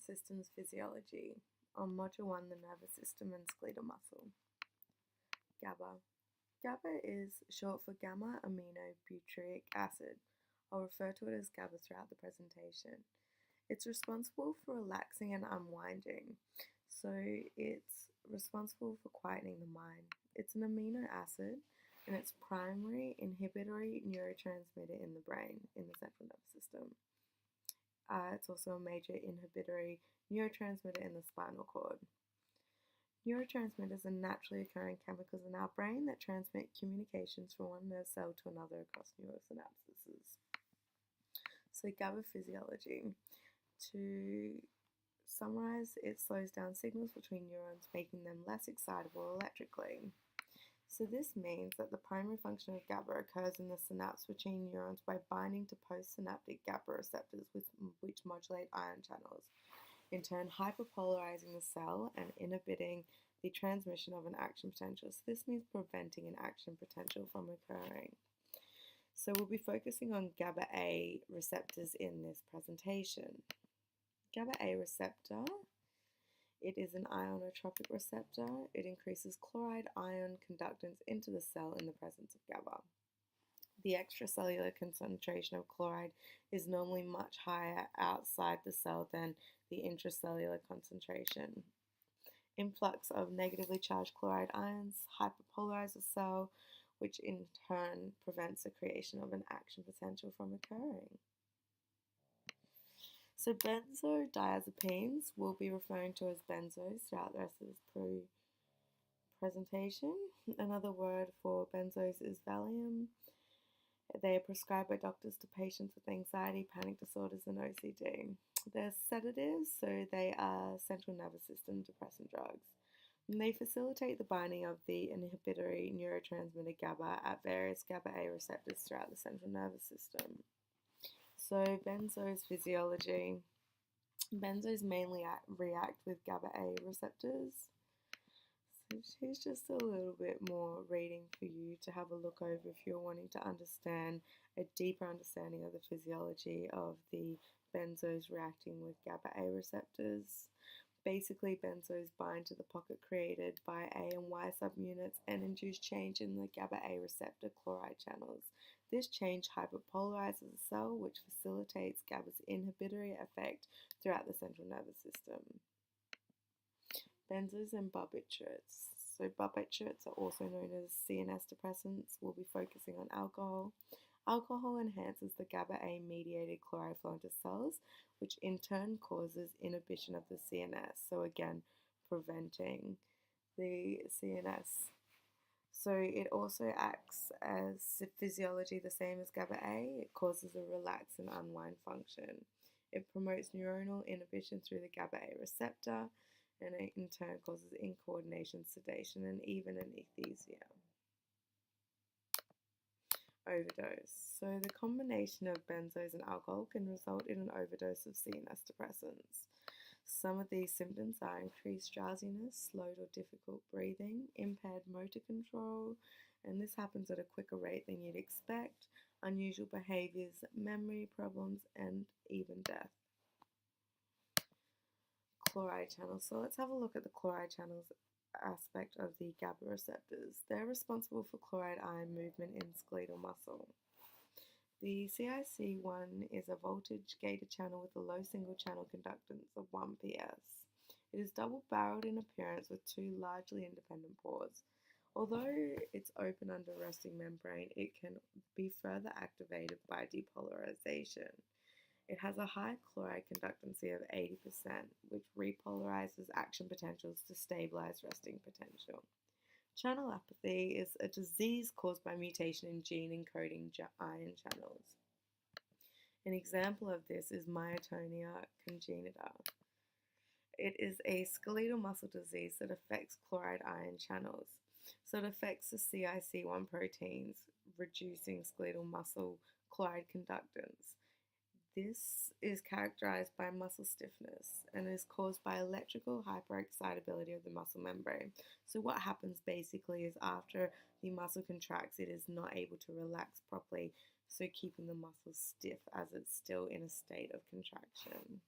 Systems Physiology on Module 1, the Nervous System and Skeletal Muscle. GABA. GABA is short for gamma aminobutyric acid. I'll refer to it as GABA throughout the presentation. It's responsible for relaxing and unwinding, so it's responsible for quietening the mind. It's an amino acid and it's primary inhibitory neurotransmitter in the brain, in the central nervous system. It's also a major inhibitory neurotransmitter in the spinal cord. Neurotransmitters are naturally occurring chemicals in our brain that transmit communications from one nerve cell to another across neurosynapses. So GABA physiology. To summarize, it slows down signals between neurons, making them less excitable electrically. So this means that the primary function of GABA occurs in the synapse between neurons by binding to postsynaptic GABA receptors which modulate ion channels, in turn hyperpolarizing the cell and inhibiting the transmission of an action potential. So this means preventing an action potential from occurring. So we'll be focusing on GABA A receptors in this presentation. GABA A receptor, it is an ionotropic receptor. It increases chloride ion conductance into the cell in the presence of GABA. The extracellular concentration of chloride is normally much higher outside the cell than the intracellular concentration. Influx of negatively charged chloride ions hyperpolarize the cell, which in turn prevents the creation of an action potential from occurring. So benzodiazepines we'll be referring to as benzos throughout the rest of this presentation. Another word for benzos is Valium. They are prescribed by doctors to patients with anxiety, panic disorders, and OCD. They're sedatives, so they are central nervous system depressant drugs. And they facilitate the binding of the inhibitory neurotransmitter GABA at various GABA A receptors throughout the central nervous system. So benzos physiology. Benzos mainly react with GABA A receptors. So here's just a little bit more reading for you to have a look over if you're wanting to understand a deeper understanding of the physiology of the benzos reacting with GABA A receptors. Basically, benzos bind to the pocket created by A and Y subunits and induce change in the GABA A receptor chloride channels. This change hyperpolarizes the cell, which facilitates GABA's inhibitory effect throughout the central nervous system. Benzos and barbiturates. So barbiturates are also known as CNS depressants. We'll be focusing on alcohol. Alcohol enhances the GABA-A mediated chloride flow into cells, which in turn causes inhibition of the CNS. So again, preventing the CNS. So it also acts as physiology the same as GABA-A. It causes a relax and unwind function. It promotes neuronal inhibition through the GABA-A receptor, and it in turn causes incoordination, sedation, and even anesthesia. Overdose. So the combination of benzos and alcohol can result in an overdose of CNS depressants. Some of these symptoms are increased drowsiness, slowed or difficult breathing, impaired motor control, and this happens at a quicker rate than you'd expect, unusual behaviors, memory problems, and even death. Chloride channels. So let's have a look at the chloride channels aspect of the GABA receptors. They're responsible for chloride ion movement in skeletal muscle. The CIC1 is a voltage gated channel with a low single channel conductance of 1 PS. It is double-barreled in appearance with two largely independent pores. Although it's open under resting membrane, it can be further activated by depolarization. It has a high chloride conductancy of 80%, which repolarizes action potentials to stabilize resting potential. Channelopathy is a disease caused by mutation in gene encoding ion channels. An example of this is myotonia congenita. It is a skeletal muscle disease that affects chloride ion channels. So it affects the CIC1 proteins, reducing skeletal muscle chloride conductance. This is characterized by muscle stiffness and is caused by electrical hyperexcitability of the muscle membrane. So what happens basically is after the muscle contracts, it is not able to relax properly, so keeping the muscle stiff as it's still in a state of contraction.